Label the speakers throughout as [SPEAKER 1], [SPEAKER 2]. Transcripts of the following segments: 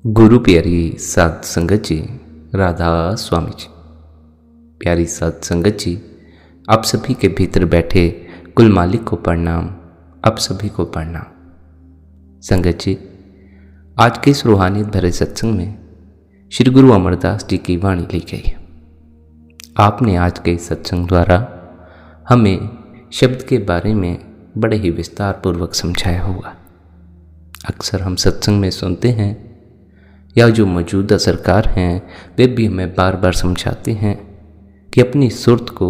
[SPEAKER 1] गुरु प्यारी साध संगत जी, राधा स्वामी जी। प्यारी साध संगत जी, आप सभी के भीतर बैठे कुल मालिक को प्रणाम। आप सभी को प्रणाम। संगत जी, आज के इस रूहानियत भरे सत्संग में श्री गुरु अमरदास जी की वाणी ली गई। आपने आज के इस सत्संग द्वारा हमें शब्द के बारे में बड़े ही विस्तार पूर्वक समझाया हुआ। अक्सर हम सत्संग में सुनते हैं या जो मौजूदा सरकार हैं वे भी हमें बार बार समझाते हैं कि अपनी सुरत को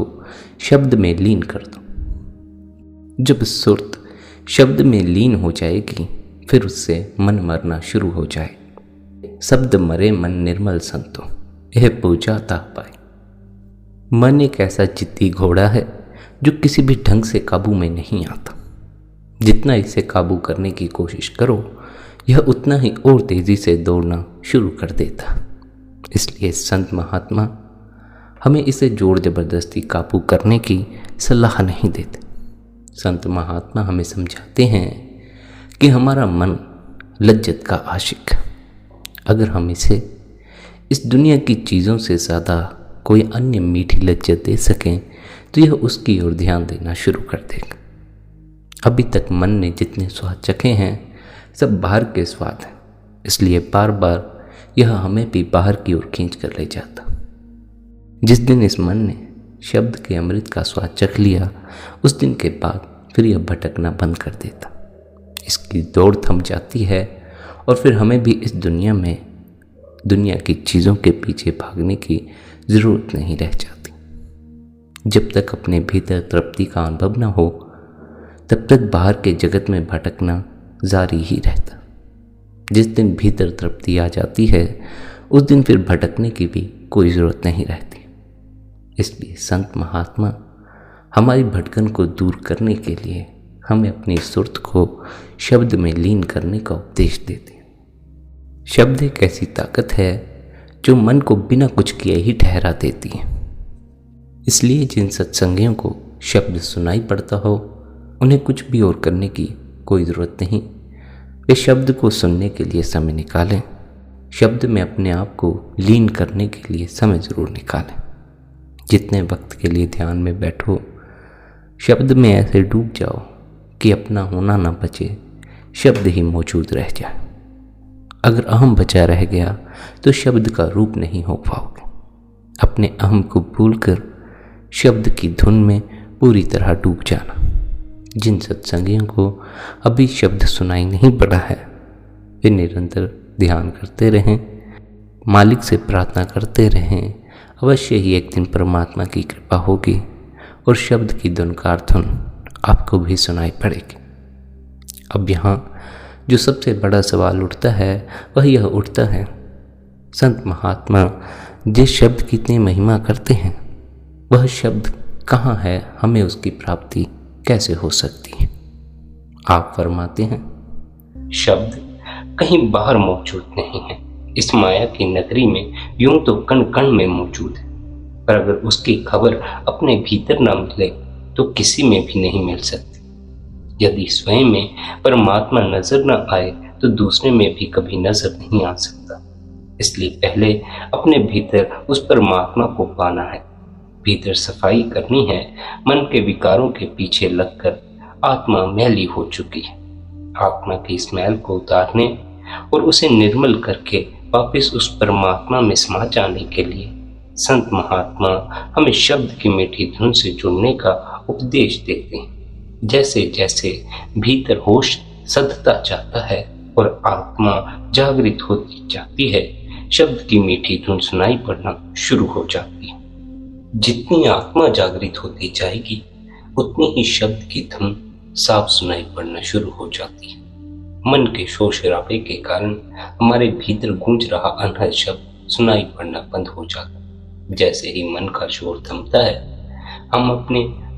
[SPEAKER 1] शब्द में लीन कर दो। जब सुरत शब्द में लीन हो जाएगी फिर उससे मन मरना शुरू हो जाए। शब्द मरे मन निर्मल संतो, यह पूजा ता पाए। मन एक ऐसा जिद्दी घोड़ा है जो किसी भी ढंग से काबू में नहीं आता। जितना इसे काबू करने की कोशिश करो यह उतना ही और तेजी से दौड़ना शुरू कर देता। इसलिए संत महात्मा हमें इसे जोर जबरदस्ती काबू करने की सलाह नहीं देते। संत महात्मा हमें समझाते हैं कि हमारा मन लज्जत का आशिक है। अगर हम इसे इस दुनिया की चीज़ों से ज़्यादा कोई अन्य मीठी लज्जत दे सकें तो यह उसकी ओर ध्यान देना शुरू कर देगा। अभी तक मन ने जितने स्वाद चखे हैं सब बाहर के स्वाद हैं, इसलिए बार बार यह हमें भी बाहर की ओर खींच कर ले जाता। जिस दिन इस मन ने शब्द के अमृत का स्वाद चख लिया उस दिन के बाद फिर यह भटकना बंद कर देता। इसकी दौड़ थम जाती है और फिर हमें भी इस दुनिया में दुनिया की चीज़ों के पीछे भागने की ज़रूरत नहीं रह जाती। जब तक अपने भीतर तृप्ति का अनुभव न हो तब तक बाहर के जगत में भटकना जारी ही रहता। जिस दिन भीतर तृप्ति आ जाती है उस दिन फिर भटकने की भी कोई ज़रूरत नहीं रहती। इसलिए संत महात्मा हमारी भटकन को दूर करने के लिए हमें अपनी सुरत को शब्द में लीन करने का उपदेश देते हैं। शब्द एक ऐसी ताकत है जो मन को बिना कुछ किए ही ठहरा देती है। इसलिए जिन सत्संगियों को शब्द सुनाई पड़ता हो उन्हें कुछ भी और करने की कोई ज़रूरत नहीं। वे शब्द को सुनने के लिए समय निकालें। शब्द में अपने आप को लीन करने के लिए समय ज़रूर निकालें। जितने वक्त के लिए ध्यान में बैठो शब्द में ऐसे डूब जाओ कि अपना होना ना बचे, शब्द ही मौजूद रह जाए। अगर अहम बचा रह गया तो शब्द का रूप नहीं हो पाओगे। अपने अहम को भूलकर शब्द की धुन में पूरी तरह डूब जाना। जिन सत्संगियों को अभी शब्द सुनाई नहीं पड़ा है वे निरंतर ध्यान करते रहें, मालिक से प्रार्थना करते रहें। अवश्य ही एक दिन परमात्मा की कृपा होगी और शब्द की धुनकार धुन आपको भी सुनाई पड़ेगी। अब यहाँ जो सबसे बड़ा सवाल उठता है वह यह उठता है, संत महात्मा जिस शब्द की इतनी महिमा करते हैं वह शब्द कहाँ है, हमें उसकी प्राप्ति कैसे हो सकती है? आप फरमाते हैं, शब्द कहीं बाहर मौजूद नहीं है। इस माया की नगरी में यूं तो कण कण में मौजूद है, पर अगर उसकी खबर अपने भीतर न मिले तो किसी में भी नहीं मिल सकती। यदि स्वयं में परमात्मा नजर न आए तो दूसरे में भी कभी नजर नहीं आ सकता। इसलिए पहले अपने भीतर उस परमात्मा को पाना है। भीतर सफाई करनी है। मन के विकारों के पीछे लगकर आत्मा मैली हो चुकी है। आत्मा की इस मैल को उतारने और उसे निर्मल करके वापस उस परमात्मा में समा जाने के लिए संत महात्मा हमें शब्द की मीठी धुन से जुड़ने का उपदेश देते हैं। जैसे जैसे भीतर होश सधता जाता है और आत्मा जागृत होती जाती है, शब्द की मीठी धुन सुनाई पड़ना शुरू हो जाती है। जितनी आत्मा जागृत होती जाएगी उतनी ही शब्द की धुन साफ सुनाई पड़ना शुरू हो जाती है। मन के शोर शराबे के कारण हमारे भीतर गूंज रहा अनहद शब्द सुनाई पड़ना बंद हो जाता है। जैसे ही मन का शोर थमता है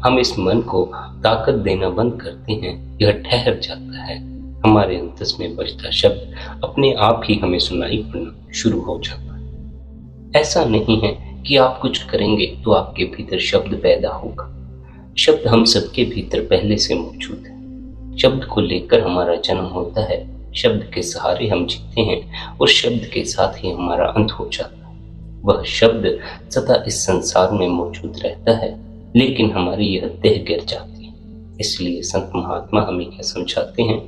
[SPEAKER 1] हम इस मन को ताकत देना बंद करते हैं, यह ठहर जाता है। हमारे अंतस में बजता शब्द अपने आप ही हमें सुनाई पड़ना शुरू हो जाता है। ऐसा नहीं है कि आप कुछ करेंगे तो आपके भीतर शब्द पैदा होगा। शब्द हम सबके भीतर पहले से मौजूद है। शब्द को लेकर हमारा जन्म होता है शब्द के सहारे हम जीते हैं और शब्द के साथ ही हमारा अंत हो जाता है। वह शब्द सदा इस संसार में मौजूद रहता है, लेकिन हमारी यह देह गिर जाती है। इसलिए संत महात्मा हमें क्या समझाते हैं?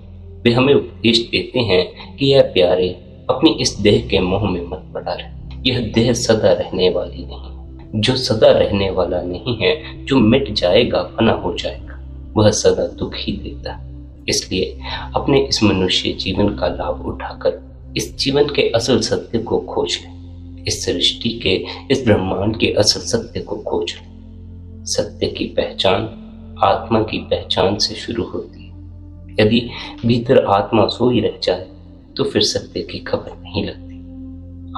[SPEAKER 1] वे हमें उपदेश देते हैं कि यह प्यारे, अपनी इस देह के मोह में मत पड़ा रहे। यह देह सदा रहने वाली नहीं। जो सदा रहने वाला नहीं है, जो मिट जाएगा, फना हो जाएगा, वह सदा दुख ही देता है। इसलिए अपने इस मनुष्य जीवन का लाभ उठाकर इस जीवन के असल सत्य को खोज लें। इस सृष्टि के, इस ब्रह्मांड के असल सत्य को खोज लें। सत्य की पहचान आत्मा की पहचान से शुरू होती है। यदि भीतर आत्मा सोई रह जाए तो फिर सत्य की खबर नहीं लगती।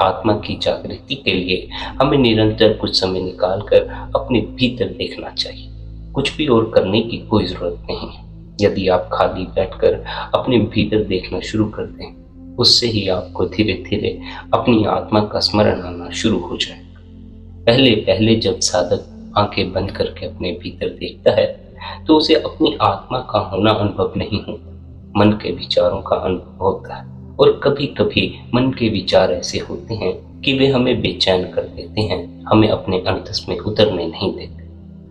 [SPEAKER 1] आत्मा की जागृति के लिए हमें निरंतर कुछ समय निकालकर अपने भीतर देखना चाहिए। कुछ भी और करने की कोई जरूरत नहीं है। यदि आप खाली बैठकर अपने भीतर देखना शुरू कर दें, उससे ही आपको धीरे धीरे अपनी आत्मा का स्मरण आना शुरू हो जाएगा। पहले पहले जब साधक आंखें बंद करके अपने भीतर देखता है तो उसे अपनी आत्मा का होना अनुभव नहीं होता, मन के विचारों का अनुभव होता है। और कभी कभी मन के विचार ऐसे होते हैं कि वे हमें बेचैन कर देते हैं, हमें अपने अंतस में उतरने नहीं देते।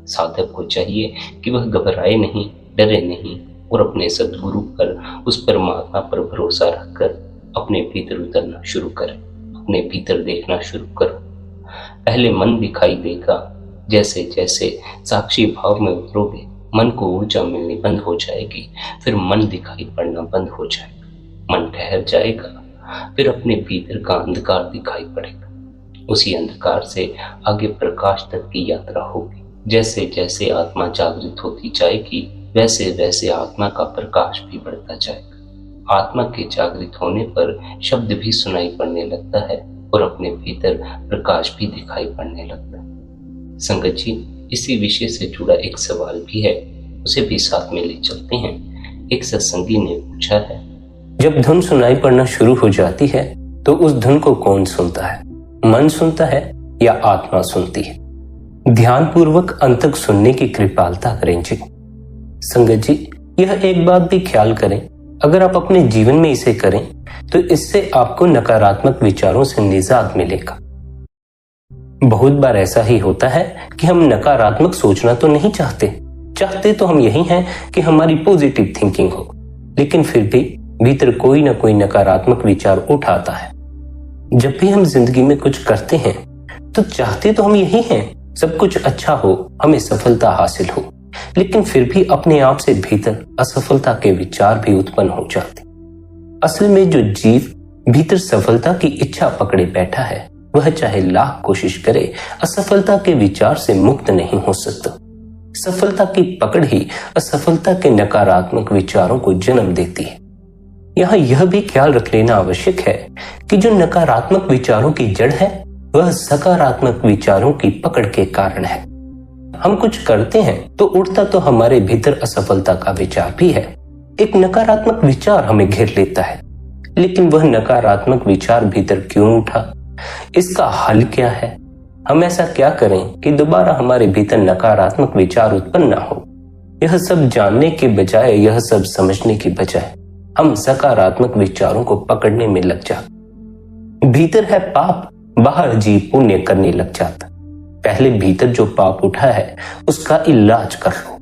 [SPEAKER 1] साधक को चाहिए कि वह घबराए नहीं, डरे नहीं और अपने सद्गुरु पर, उस परमात्मा पर भरोसा रखकर अपने भीतर उतरना शुरू करें, अपने भीतर देखना शुरू करो। पहले मन दिखाई देगा। जैसे जैसे साक्षी भाव में उतरोगे, मन को ऊर्जा मिलनी बंद हो जाएगी, फिर मन दिखाई पड़ना बंद हो जाएगा। मन ठहर जाएगा, फिर अपने भीतर का अंधकार दिखाई पड़ेगा। उसी अंधकार से आगे प्रकाश तक की यात्रा होगी। जैसे जैसे आत्मा जागृत होती जाएगी, वैसे वैसे आत्मा का प्रकाश भी बढ़ता जाएगा। आत्मा के जागृत होने पर शब्द भी सुनाई पड़ने लगता है और अपने भीतर प्रकाश भी दिखाई पड़ने लगता है। संगत जी, इसी विषय से जुड़ा एक सवाल भी है, उसे भी साथ में ले चलते हैं। एक सत्संगी ने पूछा है, जब धुन सुनाई पड़ना शुरू हो जाती है तो उस धुन को कौन सुनता है? मन सुनता है या आत्मा सुनती है? ध्यान पूर्वक अंत तक सुनने की कृपालता करें जी। संगत जी, यह एक बात भी ख्याल करें, अगर आप अपने जीवन में इसे करें तो इससे आपको नकारात्मक विचारों से निजात मिलेगा। बहुत बार ऐसा ही होता है कि हम नकारात्मक सोचना तो नहीं चाहते तो हम यही हैं कि हमारी पॉजिटिव थिंकिंग हो, लेकिन फिर भी भीतर कोई ना कोई नकारात्मक विचार उठ आता है। जब भी हम जिंदगी में कुछ करते हैं तो चाहते तो हम यही हैं, सब कुछ अच्छा हो, हमें सफलता हासिल हो, लेकिन फिर भी अपने आप से भीतर असफलता के विचार भी उत्पन्न हो जाते। असल में जो जीव भीतर सफलता की इच्छा पकड़े बैठा है, वह चाहे लाख कोशिश करे, असफलता के विचार से मुक्त नहीं हो सकता। सफलता की पकड़ ही असफलता के नकारात्मक विचारों को जन्म देती है। यहाँ यह भी ख्याल रख लेना आवश्यक है कि जो नकारात्मक विचारों की जड़ है, वह सकारात्मक विचारों की पकड़ के कारण है। हम कुछ करते हैं तो उठता तो हमारे भीतर असफलता का विचार भी है। एक नकारात्मक विचार हमें घेर लेता है, लेकिन वह नकारात्मक विचार भीतर क्यों उठा, इसका हल क्या है? हम ऐसा क्या करें कि दोबारा हमारे भीतर नकारात्मक विचार उत्पन्न ना हो? यह सब जानने के बजाय, यह सब समझने की बजाय हम सकारात्मक विचारों को पकड़ने में लग जाते। भीतर है पाप, बाहर जीव पुण्य करने लग जाता। पहले भीतर जो पाप उठा है उसका इलाज कर लो।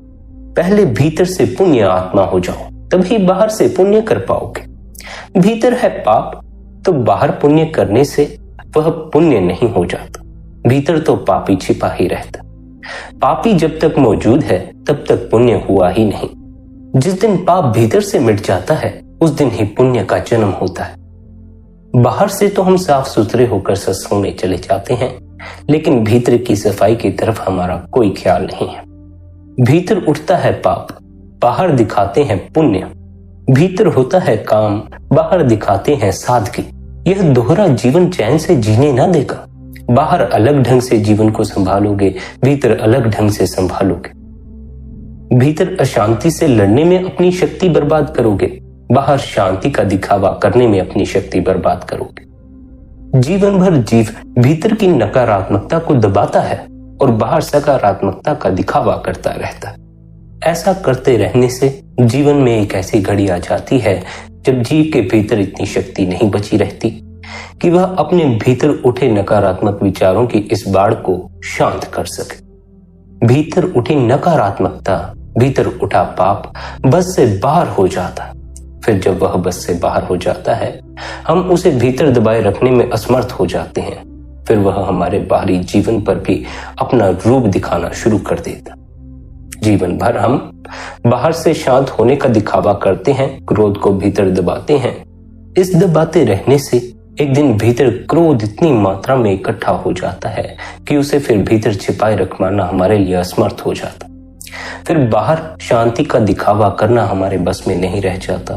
[SPEAKER 1] पहले भीतर से पुण्य आत्मा हो जाओ, तभी बाहर से पुण्य कर पाओगे। भीतर है पाप तो बाहर पुण्य करने से वह पुण्य नहीं हो जाता। भीतर तो पापी छिपा ही रहता। पापी जब तक मौजूद है तब तक पुण्य हुआ ही नहीं। जिस दिन पाप भीतर से मिट जाता है, उस दिन ही पुण्य का जन्म होता है। बाहर से तो हम साफ सुथरे होकर सत्संग में चले जाते हैं, लेकिन भीतर की सफाई की तरफ हमारा कोई ख्याल नहीं है। भीतर उठता है पाप, बाहर दिखाते हैं पुण्य। भीतर होता है काम, बाहर दिखाते हैं सादगी। यह दोहरा जीवन चैन से जीने ना देगा। बाहर अलग ढंग से जीवन को संभालोगे, भीतर अलग ढंग से संभालोगे। भीतर अशांति से लड़ने में अपनी शक्ति बर्बाद करोगे, बाहर शांति का दिखावा करने में अपनी शक्ति बर्बाद करोगे। जीवन भर जीव भीतर की नकारात्मकता को दबाता है और बाहर सकारात्मकता का दिखावा करता रहता है। ऐसा करते रहने से
[SPEAKER 2] जीवन में एक ऐसी घड़ी आ जाती है जब जीव के भीतर इतनी शक्ति नहीं बची रहती कि वह अपने भीतर उठे नकारात्मक विचारों की इस बाढ़ को शांत कर सके। भीतर उठी नकारात्मकता, भीतर उठा पाप बस से बाहर हो जाता है। फिर जब वह बस से बाहर हो जाता है, हम उसे भीतर दबाए रखने में असमर्थ हो जाते हैं। फिर वह हमारे बाहरी जीवन पर भी अपना रूप दिखाना शुरू कर देता। जीवन भर हम बाहर से शांत होने का दिखावा करते हैं, क्रोध को भीतर दबाते हैं। इस दबाते रहने से एक दिन भीतर क्रोध इतनी मात्रा में इकट्ठा हो जाता है कि उसे फिर भीतर छिपाए रख पाना हमारे लिए असमर्थ हो जाता। फिर बाहर शांति का दिखावा करना हमारे बस में नहीं रह जाता।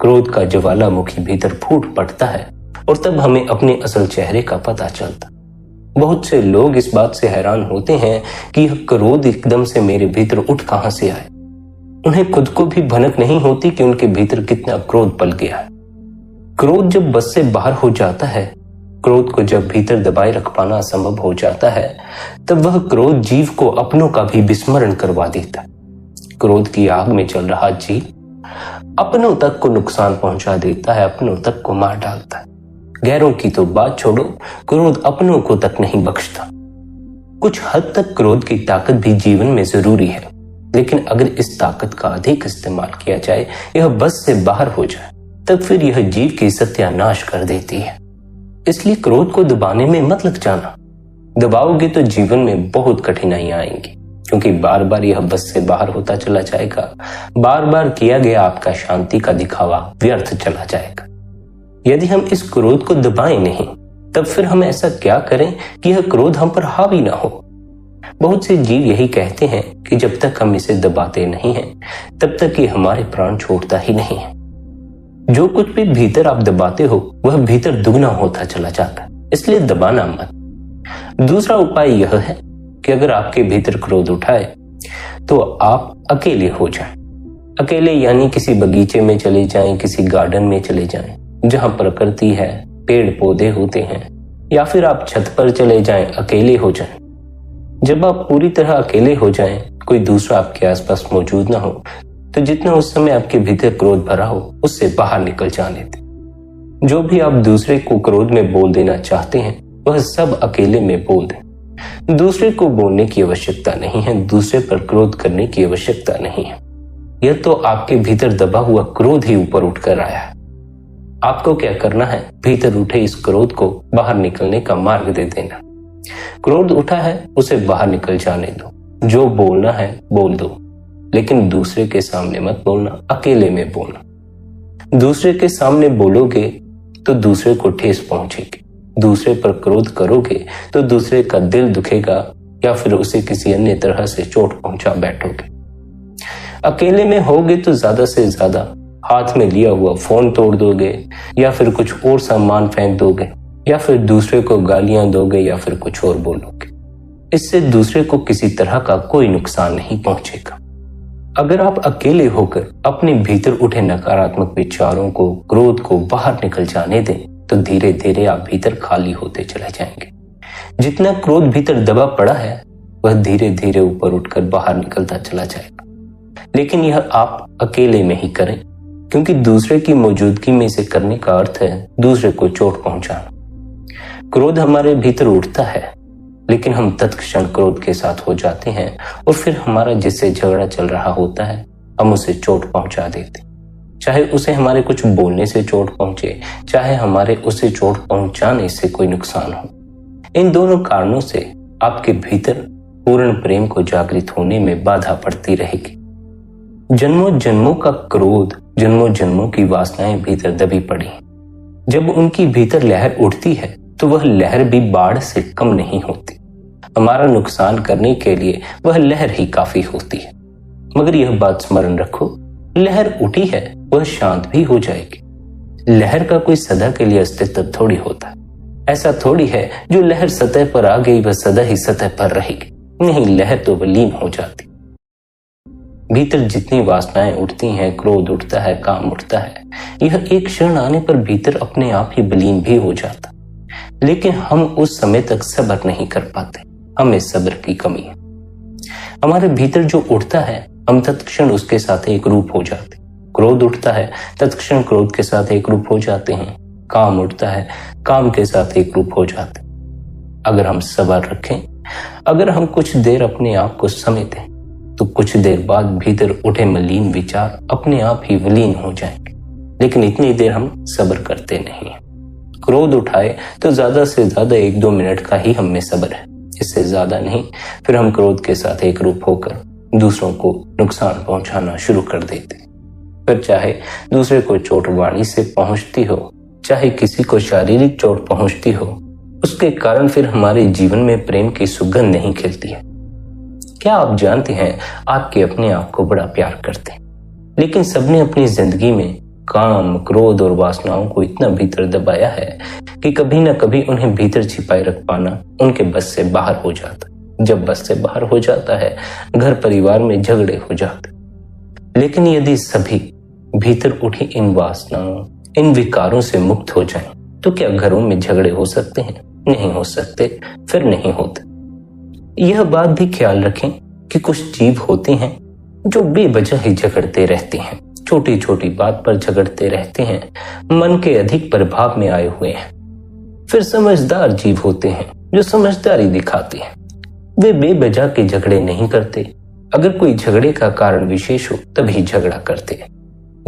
[SPEAKER 2] क्रोध का ज्वालामुखी भीतर फूट पड़ता है और तब हमें अपने असल चेहरे का पता चलता। बहुत से लोग इस बात से हैरान होते हैं कि यह क्रोध एकदम से मेरे भीतर उठ कहां से आए। उन्हें खुद को भी भनक नहीं होती कि उनके भीतर कितना क्रोध पल गया है। क्रोध जब बस से बाहर हो जाता है, क्रोध को जब भीतर दबाए रख पाना असंभव हो जाता है, तब वह क्रोध जीव को अपनों का भी विस्मरण करवा देता है। क्रोध की आग में चल रहा जीव अपनों तक को नुकसान पहुंचा देता है, अपनों तक को मार डालता है। गैरों की तो बात छोड़ो, क्रोध अपनों को तक नहीं बख्शता। कुछ हद तक क्रोध की ताकत भी जीवन में जरूरी है, लेकिन अगर इस ताकत का अधिक इस्तेमाल किया जाए, यह बस से बाहर हो जाए, तब फिर यह जीव की सत्यानाश कर देती है। इसलिए क्रोध को दबाने में मत लग जाना। दबाओगे तो जीवन में बहुत कठिनाइयां आएंगी, क्योंकि बार बार यह बस से बाहर होता चला जाएगा। बार बार किया गया आपका शांति का दिखावा व्यर्थ चला जाएगा। यदि हम इस क्रोध को दबाएं नहीं, तब फिर हम ऐसा क्या करें कि यह क्रोध हम पर हावी ना हो। बहुत से जीव यही कहते हैं कि जब तक हम इसे दबाते नहीं हैं, तब तक ये हमारे प्राण छोड़ता ही नहीं है। जो कुछ भी भीतर आप दबाते हो, वह भीतर दुगना होता चला जाता है, इसलिए दबाना मत। दूसरा उपाय यह है कि अगर आपके भीतर क्रोध उठाए तो आप अकेले हो जाएं। अकेले यानी किसी बगीचे में चले जाएं, किसी गार्डन में चले जाएं जहां प्रकृति है, पेड़ पौधे होते हैं, या फिर आप छत पर चले जाएं, अकेले हो जाएं। जब आप पूरी तरह अकेले हो जाएं, कोई दूसरा आपके आसपास मौजूद ना हो, तो जितना उस समय आपके भीतर क्रोध भरा हो, उससे बाहर निकल जाने दें। जो भी आप दूसरे को क्रोध में बोल देना चाहते हैं, वह सब अकेले में बोल दें। दूसरे को बोलने की आवश्यकता नहीं है, दूसरे पर क्रोध करने की आवश्यकता नहीं है। यह तो आपके भीतर दबा हुआ क्रोध ही ऊपर उठकर आया है। आपको क्या करना है? भीतर उठे इस क्रोध को बाहर निकलने का मार्ग दे देना। क्रोध उठा है, उसे बाहर निकल जाने दो। जो बोलना है बोल दो, लेकिन दूसरे के सामने मत बोलना, अकेले में बोलना। दूसरे के सामने बोलोगे तो दूसरे को ठेस पहुंचेगी। दूसरे पर क्रोध करोगे तो दूसरे का दिल दुखेगा, या फिर उसे किसी अन्य तरह से चोट पहुंचा बैठोगे। अकेले में होगे तो ज्यादा से ज्यादा हाथ में लिया हुआ फोन तोड़ दोगे, या फिर कुछ और सामान फेंक दोगे, या फिर दूसरे को गालियां दोगे, या फिर कुछ और बोलोगे। इससे दूसरे को किसी तरह का कोई नुकसान नहीं पहुंचेगा। अगर आप अकेले होकर अपने भीतर उठे नकारात्मक विचारों को, क्रोध को बाहर निकल जाने दें, तो धीरे धीरे आप भीतर खाली होते चले जाएंगे। जितना क्रोध भीतर दबा पड़ा है, वह धीरे धीरे ऊपर उठकर बाहर निकलता चला जाएगा। लेकिन यह आप अकेले में ही करें, क्योंकि दूसरे की मौजूदगी में इसे करने का अर्थ है दूसरे को चोट पहुंचाना। क्रोध हमारे भीतर उठता है, लेकिन हम तत्क्षण क्रोध के साथ हो जाते हैं और फिर हमारा जिससे झगड़ा चल रहा होता है, हम उसे चोट पहुंचा देते। चाहे उसे हमारे कुछ बोलने से चोट पहुंचे, चाहे हमारे उसे चोट पहुंचाने से कोई नुकसान हो। इन दोनों कारणों से आपके भीतर पूर्ण प्रेम को जागृत होने में बाधा पड़ती रहेगी। जन्मों जन्मों का क्रोध, जन्मों जन्मों की वासनाएं भीतर दबी पड़ी। जब उनकी भीतर लहर उठती है, तो वह लहर भी बाढ़ से कम नहीं होती। हमारा नुकसान करने के लिए वह लहर ही काफी होती है। मगर यह बात स्मरण रखो, लहर उठी है, वह शांत भी हो जाएगी। लहर का कोई सदा के लिए अस्तित्व थोड़ी होता है। ऐसा थोड़ी है जो लहर सतह पर आ गई वह सदा ही सतह पर रहेगी। नहीं, लहर तो विलीन हो जाती। भीतर जितनी वासनाएं उठती हैं, क्रोध उठता है, काम उठता है, यह एक क्षण आने पर भीतर अपने आप ही विलीन भी हो जाता। लेकिन हम उस समय तक सब्र नहीं कर पाते। हमें सब्र की कमी है। हमारे भीतर जो उठता है हम तत्क्षण उसके साथ एक रूप हो जाते। क्रोध उठता है, तत्क्षण क्रोध के साथ एक रूप हो जाते हैं। काम उठता है, काम के साथ एक रूप हो जाते। अगर हम सब्र रखें, अगर हम कुछ देर अपने आप को समेटें, तो कुछ देर बाद भीतर उठे मलिन विचार अपने आप ही विलीन हो जाएंगे। लेकिन इतनी देर हम सब्र करते नहीं हैं। क्रोध उठाए तो ज्यादा से ज्यादा 1-2 मिनट का ही हम में सब्र है, इससे ज्यादा नहीं। फिर हम क्रोध के साथ एक रूप होकर दूसरों को नुकसान पहुंचाना शुरू कर देते। फिर चाहे दूसरे को चोट वाणी से पहुंचती हो, चाहे किसी को शारीरिक चोट पहुंचती हो, उसके कारण फिर हमारे जीवन में प्रेम की सुगंध नहीं खिलती है। क्या आप जानते हैं, आपके अपने आप को बड़ा प्यार करते हैं, लेकिन सबने अपनी जिंदगी में काम, क्रोध और वासनाओं को इतना भीतर दबाया है कि कभी ना कभी उन्हें भीतर छिपाए रख पाना उनके बस से बाहर हो जाता। जब बस से बाहर हो जाता है, घर परिवार में झगड़े हो जाते। लेकिन यदि सभी भीतर उठी इन वासनाओं, इन विकारों से मुक्त हो जाएं, तो क्या घरों में झगड़े हो सकते हैं? नहीं हो सकते, फिर नहीं होते। यह बात भी ख्याल रखें कि कुछ जीव होते हैं जो बेवजह ही झगड़ते रहते हैं, छोटी छोटी बात पर झगड़ते रहते हैं, मन के अधिक प्रभाव में आए हुए हैं। फिर समझदार जीव होते हैं जो समझदारी दिखाते हैं, वे बेवजह के झगड़े नहीं करते। अगर कोई झगड़े का कारण विशेष हो तभी झगड़ा करते हैं।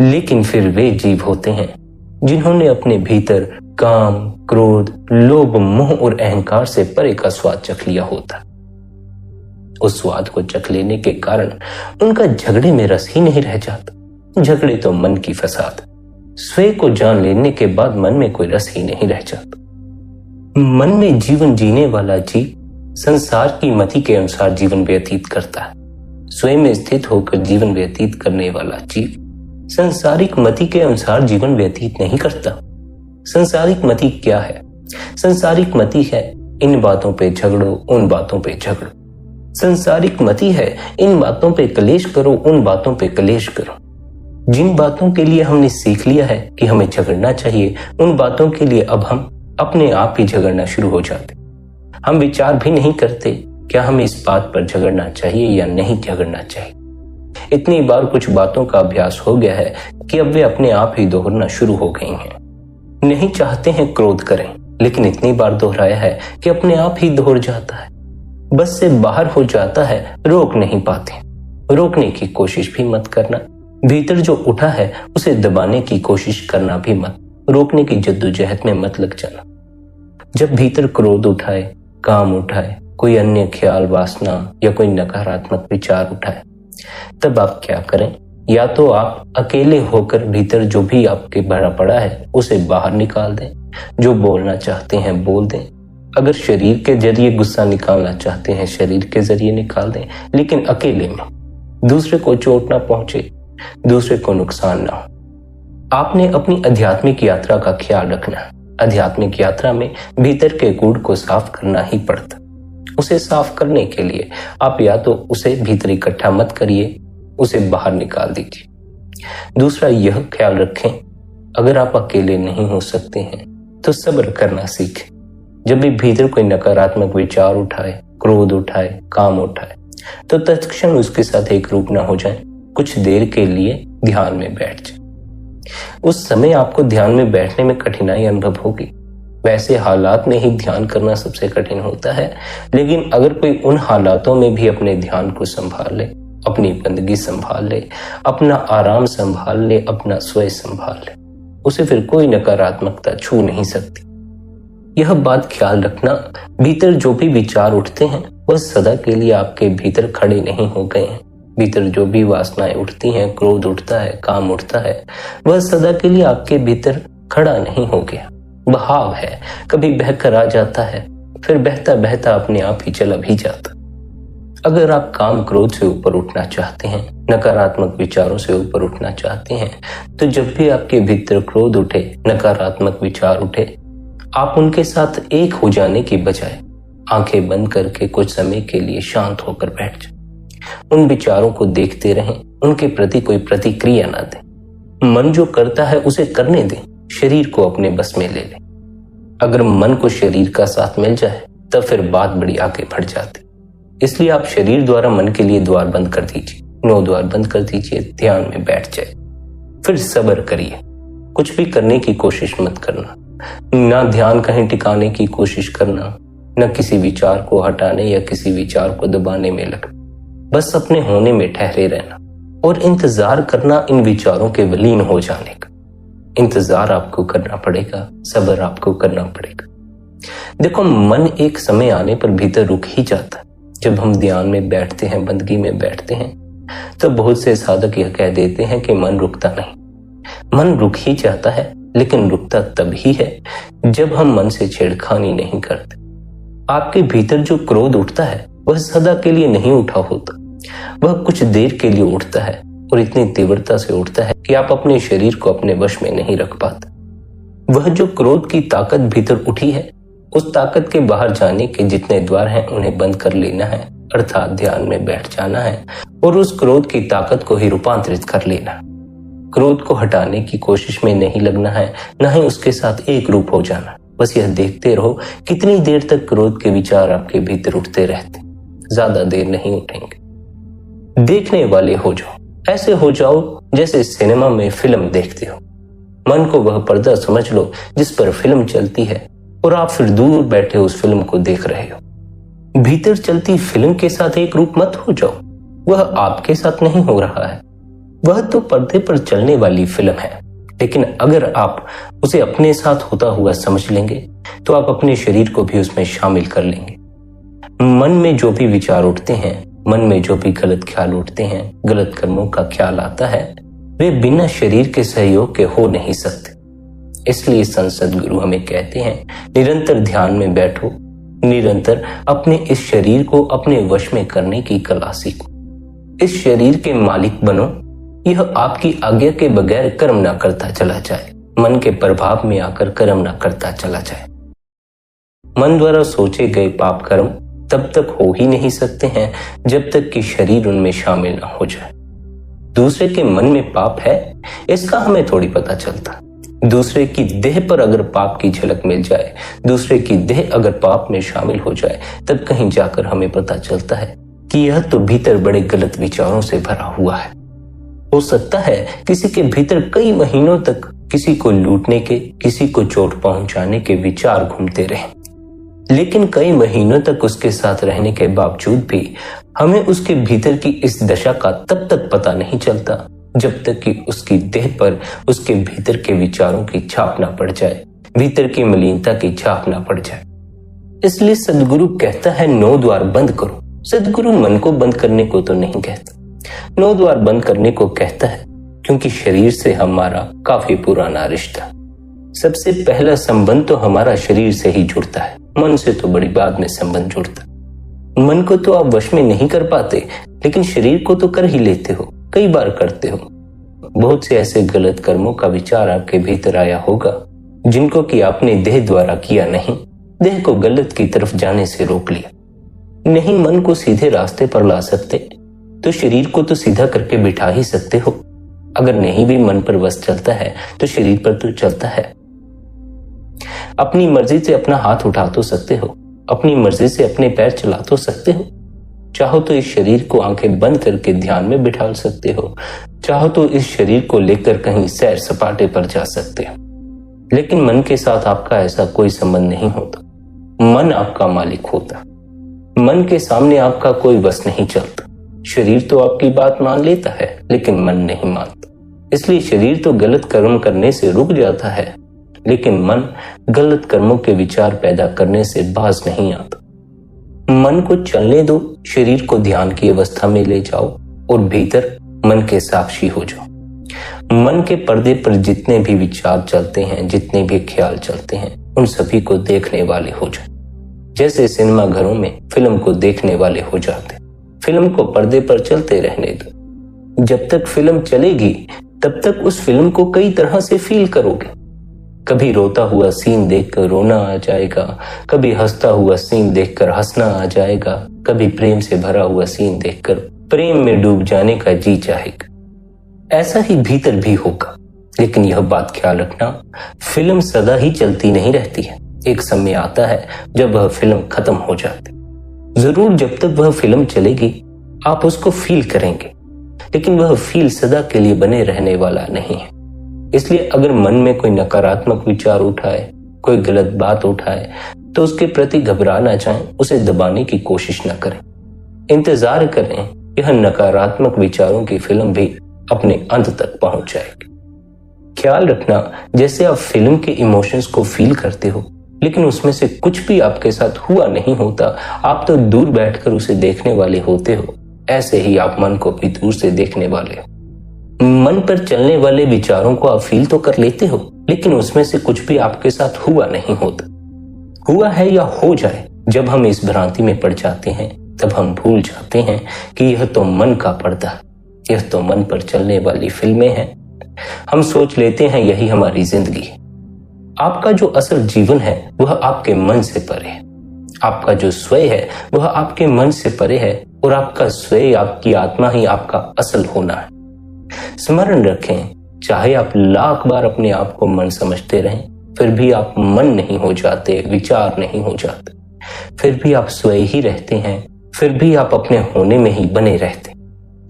[SPEAKER 2] लेकिन फिर वे जीव होते हैं जिन्होंने अपने भीतर काम, क्रोध, लोभ, मोह और अहंकार से परे का स्वाद चख लिया होता। उस स्वाद को चख लेने के कारण उनका झगड़े में रस ही नहीं रह जाता। झगड़े तो मन की फसाद। स्वयं को जान लेने के बाद मन में कोई रस ही नहीं रह जाता। मन में जीवन जीने वाला जीव संसार की मति के अनुसार जीवन व्यतीत करता है। स्वयं में स्थित होकर जीवन व्यतीत करने वाला जीव संसारिक मति के अनुसार जीवन व्यतीत नहीं करता। संसारिक मति क्या है? संसारिक मति है इन बातों पे झगड़ो, उन बातों पे झगड़ो। संसारिक मति है इन बातों पे कलेश करो, उन बातों पे कलेश करो। जिन बातों के लिए हमने सीख लिया है कि हमें झगड़ना चाहिए, उन बातों के लिए अब हम अपने आप ही झगड़ना शुरू हो जाते। हम विचार भी नहीं करते क्या हमें इस बात पर झगड़ना चाहिए या नहीं झगड़ना चाहिए। इतनी बार कुछ बातों का अभ्यास हो गया है कि अब वे अपने आप ही दोहरना शुरू हो गई हैं। नहीं चाहते हैं क्रोध करें, लेकिन इतनी बार दोहराया है कि अपने आप ही दोहर जाता है, बस से बाहर हो जाता है, रोक नहीं पाते। रोकने की कोशिश भी मत करना। भीतर जो उठा है उसे दबाने की कोशिश करना भी मत। रोकने की जद्दोजहद में मत लग जाना। जब भीतर क्रोध उठाए, काम उठाए, कोई अन्य ख्याल, वासना या कोई नकारात्मक विचार उठाए, तब आप क्या करें? या तो आप अकेले होकर भीतर जो भी आपके भरा पड़ा है उसे बाहर निकाल दें। जो बोलना चाहते हैं बोल दें। अगर शरीर के जरिए गुस्सा निकालना चाहते हैं शरीर के जरिए निकाल दें, लेकिन अकेले में। दूसरे को चोट ना पहुंचे, दूसरे को नुकसान ना हो। आपने अपनी आध्यात्मिक यात्रा का ख्याल रखना। आध्यात्मिक यात्रा में भीतर के कूड़ को साफ करना ही पड़ता। उसे साफ करने के लिए आप या तो उसे भीतर इकट्ठा मत करिए, उसे बाहर निकाल दीजिए। दूसरा यह ख्याल रखें, अगर आप अकेले नहीं हो सकते हैं तो सब्र करना सीखें। जब भी भीतर कोई नकारात्मक विचार उठाए, क्रोध उठाए, काम उठाए, तो तत्क्षण उसके साथ एक रूप ना हो जाए। कुछ देर के लिए ध्यान में बैठ जाए। उस समय आपको ध्यान में बैठने में कठिनाई अनुभव होगी। वैसे हालात में ही ध्यान करना सबसे कठिन होता है, लेकिन अगर कोई उन हालातों में भी अपने ध्यान को संभाल ले, अपनी बंदगी संभाल ले, अपना आराम संभाल ले, अपना स्वयं संभाल ले, उसे फिर कोई नकारात्मकता छू नहीं सकती। यह बात ख्याल रखना, भीतर जो भी विचार उठते हैं वह सदा के लिए आपके भीतर खड़े नहीं हो गए हैं। भीतर जो भी वासनाएं उठती हैं, क्रोध उठता है, काम उठता है, वह सदा के लिए आपके भीतर खड़ा नहीं हो गया। बहाव है, कभी बहकर आ जाता है, फिर बहता बहता अपने आप ही चला भी जाता। अगर आप काम, क्रोध से ऊपर उठना चाहते हैं, नकारात्मक विचारों से ऊपर उठना चाहते हैं, तो जब भी आपके भीतर क्रोध उठे, नकारात्मक विचार उठे, आप उनके साथ एक हो जाने की बजाय आंखें बंद करके कुछ समय के लिए शांत होकर बैठ जाएं। उन विचारों को देखते रहें, उनके प्रति कोई प्रतिक्रिया ना दें। मन जो करता है उसे करने दें, शरीर को अपने बस में ले लें। अगर मन को शरीर का साथ मिल जाए तब फिर बात बड़ी आगे बढ़ जाती। इसलिए आप शरीर द्वारा मन के लिए द्वार बंद कर दीजिए। 9 द्वार बंद कर दीजिए, ध्यान में बैठ जाए। फिर सब्र करिए, कुछ भी करने की कोशिश मत करना, ना ध्यान कहीं टिकाने की कोशिश करना, न किसी विचार को हटाने या किसी विचार को दबाने में लगना। बस अपने होने में ठहरे रहना और इंतजार करना इन विचारों के विलीन हो जाने का। इंतजार आपको करना पड़ेगा, सब्र आपको करना पड़ेगा। देखो, मन एक समय आने पर भीतर रुक ही जाता है। जब हम ध्यान में बैठते हैं, बंदगी में बैठते हैं, तो बहुत से साधक यह कह देते हैं कि मन रुकता नहीं। मन रुक ही जाता है, लेकिन रुकता तब ही है जब हम मन से छेड़खानी नहीं करते। आपके भीतर जो क्रोध उठता है वह सदा के लिए नहीं उठा होता, वह कुछ देर के लिए उठता है और इतनी तीव्रता से उठता है कि आप अपने शरीर को अपने वश में नहीं रख पाते। वह जो क्रोध की ताकत भीतर उठी है, उस ताकत के बाहर जाने के जितने द्वार हैं उन्हें बंद कर लेना है, अर्थात ध्यान में बैठ जाना है और उस क्रोध की ताकत को ही रूपांतरित कर लेना है। क्रोध को हटाने की कोशिश में नहीं लगना है, न ही उसके साथ एक रूप हो जाना। बस यह देखते रहो कितनी देर तक क्रोध के विचार आपके भीतर उठते रहते। ज्यादा देर नहीं उठेंगे। देखने वाले हो जाओ, ऐसे हो जाओ जैसे सिनेमा में फिल्म देखते हो। मन को वह पर्दा समझ लो जिस पर फिल्म चलती है और आप फिर दूर बैठे उस फिल्म को देख रहे हो। भीतर चलती फिल्म के साथ एक रूप मत हो जाओ, वह आपके साथ नहीं हो रहा है। वह तो पर्दे पर चलने वाली फिल्म है, लेकिन अगर आप उसे अपने साथ होता हुआ समझ लेंगे तो आप अपने शरीर को भी उसमें शामिल कर लेंगे। मन में जो भी विचार उठते हैं, मन में जो भी गलत ख्याल उठते हैं, गलत कर्मों का ख्याल आता है, वे बिना शरीर के सहयोग के हो नहीं सकते। इसलिए संत गुरु हमें कहते हैं, निरंतर ध्यान में बैठो, निरंतर अपने इस शरीर को अपने वश में करने की कला सीखो। इस शरीर के मालिक बनो, यह आपकी आज्ञा के बगैर कर्म ना करता चला जाए, मन के प्रभाव में आकर कर्म ना करता चला जाए। मन द्वारा सोचे गए पाप कर्म तब तक हो ही नहीं सकते हैं जब तक कि शरीर उनमें शामिल ना हो जाए। दूसरे के मन में पाप है, इसका हमें थोड़ी पता चलता। दूसरे की देह पर अगर पाप की झलक मिल जाए, दूसरे की देह अगर पाप में शामिल हो जाए, तब कहीं जाकर हमें पता चलता है कि यह तो भीतर बड़े गलत विचारों से भरा हुआ है। हो सकता है किसी के भीतर कई महीनों तक किसी को लूटने के, किसी को चोट पहुंचाने के विचार घूमते रहे, लेकिन कई महीनों तक उसके साथ रहने के बावजूद भी हमें उसके भीतर की इस दशा का तब तक पता नहीं चलता जब तक कि उसकी देह पर उसके भीतर के विचारों की छाप ना पड़ जाए, भीतर की मलिनता की छाप ना पड़ जाए। इसलिए सदगुरु कहता है 9 द्वार बंद करो। सदगुरु मन को बंद करने को तो नहीं कहता, 9 द्वार बंद करने को कहता है, क्योंकि शरीर से हमारा काफी पुराना रिश्ता। सबसे पहला संबंध तो हमारा शरीर से ही जुड़ता है, मन से तो बड़ी बाद में संबंध जुड़ता है। मन को तो आप वश में नहीं कर पाते, लेकिन शरीर को तो कर ही लेते हो, कई बार करते हो। बहुत से ऐसे गलत कर्मों का विचार आपके भीतर आया होगा जिनको कि आपने देह द्वारा किया नहीं, देह को गलत की तरफ जाने से रोक लिया। नहीं मन को सीधे रास्ते पर ला सकते तो शरीर को तो सीधा करके बिठा ही सकते हो। अगर नहीं भी मन पर वश चलता है तो शरीर पर तो चलता है। अपनी मर्जी से अपना हाथ उठा तो सकते हो, अपनी मर्जी से अपने पैर चला तो सकते हो। चाहो तो इस शरीर को आंखें बंद करके ध्यान में बिठा सकते हो, चाहो तो इस शरीर को लेकर कहीं सैर सपाटे पर जा सकते हो। लेकिन मन के साथ आपका ऐसा कोई संबंध नहीं होता। मन आपका मालिक होता, मन के सामने आपका कोई वश नहीं चलता। शरीर तो आपकी बात मान लेता है, लेकिन मन नहीं मानता। इसलिए शरीर तो गलत कर्म करने से रुक जाता है, लेकिन मन गलत कर्मों के विचार पैदा करने से बाज नहीं आता। मन को चलने दो, शरीर को ध्यान की अवस्था में ले जाओ और भीतर मन के साक्षी हो जाओ। मन के पर्दे पर जितने भी विचार चलते हैं, जितने भी ख्याल चलते हैं, उन सभी को देखने वाले हो जाओ। जैसे सिनेमा घरों में फिल्म को देखने वाले हो जाते। फिल्म को पर्दे पर चलते रहने दो। जब तक फिल्म चलेगी तब तक उस फिल्म को कई तरह से फील करोगे। कभी रोता हुआ सीन देखकर रोना आ जाएगा, कभी हंसता हुआ सीन देखकर हंसना आ जाएगा, कभी प्रेम से भरा हुआ सीन देखकर प्रेम में डूब जाने का जी चाहेगा। ऐसा ही भीतर भी होगा। लेकिन यह बात ख्याल रखना, फिल्म सदा ही चलती नहीं रहती है। एक समय आता है जब वह फिल्म खत्म हो जाती। जरूर जब तक वह फिल्म चलेगी आप उसको फील करेंगे, लेकिन वह फील सदा के लिए बने रहने वाला नहीं है। इसलिए अगर मन में कोई नकारात्मक विचार उठाए, कोई गलत बात उठाए, तो उसके प्रति घबरा ना जाएं, उसे दबाने की कोशिश न करें। इंतजार करें, यह नकारात्मक विचारों की फिल्म भी अपने अंत तक पहुंच जाएगी। ख्याल रखना, जैसे आप फिल्म के इमोशंस को फील करते हो, लेकिन उसमें से कुछ भी आपके साथ हुआ नहीं होता, आप तो दूर बैठकर उसे देखने वाले होते हो, ऐसे ही आप मन को भी दूर से देखने वाले हो। मन पर चलने वाले विचारों को आप फील तो कर लेते हो, लेकिन उसमें से कुछ भी आपके साथ हुआ नहीं होता। हुआ है या हो जाए, जब हम इस भ्रांति में पड़ जाते हैं, तब हम भूल जाते हैं कि यह तो मन का पर्दा, यह तो मन पर चलने वाली फिल्में हैं। हम सोच लेते हैं यही हमारी जिंदगी है। आपका जो असल जीवन है वह आपके मन से परे है। आपका जो स्वयं है वह आपके मन से परे है, और आपका स्वयं, आपकी आत्मा ही आपका असल होना है। स्मरण रखें, चाहे आप लाख बार अपने आप को मन समझते रहें, फिर भी आप मन नहीं हो जाते, विचार नहीं हो जाते। फिर भी आप स्वयं ही रहते हैं, फिर भी आप अपने होने में ही बने रहते।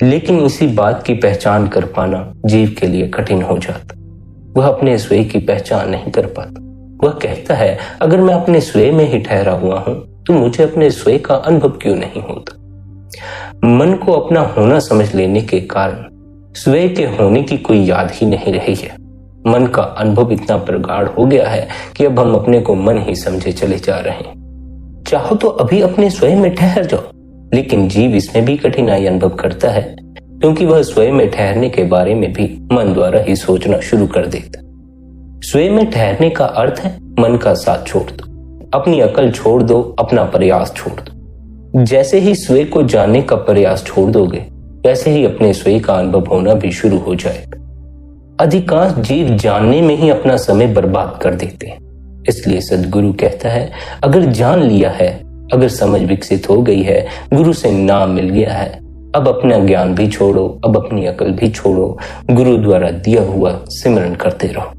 [SPEAKER 2] लेकिन इसी बात की पहचान कर पाना जीव के लिए कठिन हो जाता। वह अपने स्वयं की पहचान नहीं कर पाता। वह कहता है, अगर मैं अपने स्वयं में ही ठहरा हुआ हूं, तो मुझे अपने स्वयं का अनुभव क्यों नहीं होता। मन को अपना होना समझ लेने के कारण स्वयं के होने की कोई याद ही नहीं रही है। मन का अनुभव इतना प्रगाढ़ हो गया है कि अब हम अपने को मन ही समझे चले जा रहे हैं। चाहो तो अभी अपने स्वयं में ठहर जाओ, लेकिन जीव इसमें भी कठिनाई अनुभव करता है, क्योंकि वह स्वयं में ठहरने के बारे में भी मन द्वारा ही सोचना शुरू कर देता। स्वयं में ठहरने का अर्थ है मन का साथ छोड़ दो, अपनी अकल छोड़ दो, अपना प्रयास छोड़ दो। जैसे ही स्वयं को जानने का प्रयास छोड़ दोगे, वैसे ही अपने स्वयं का अनुभव होना भी शुरू हो जाएगा। अधिकांश जीव जानने में ही अपना समय बर्बाद कर देते हैं। इसलिए सद्गुरु कहता है, अगर जान लिया है, अगर समझ विकसित हो गई है, गुरु से नाम मिल गया है, अब अपना ज्ञान भी छोड़ो, अब अपनी अकल भी छोड़ो, गुरु द्वारा दिया हुआ सिमरन करते रहो।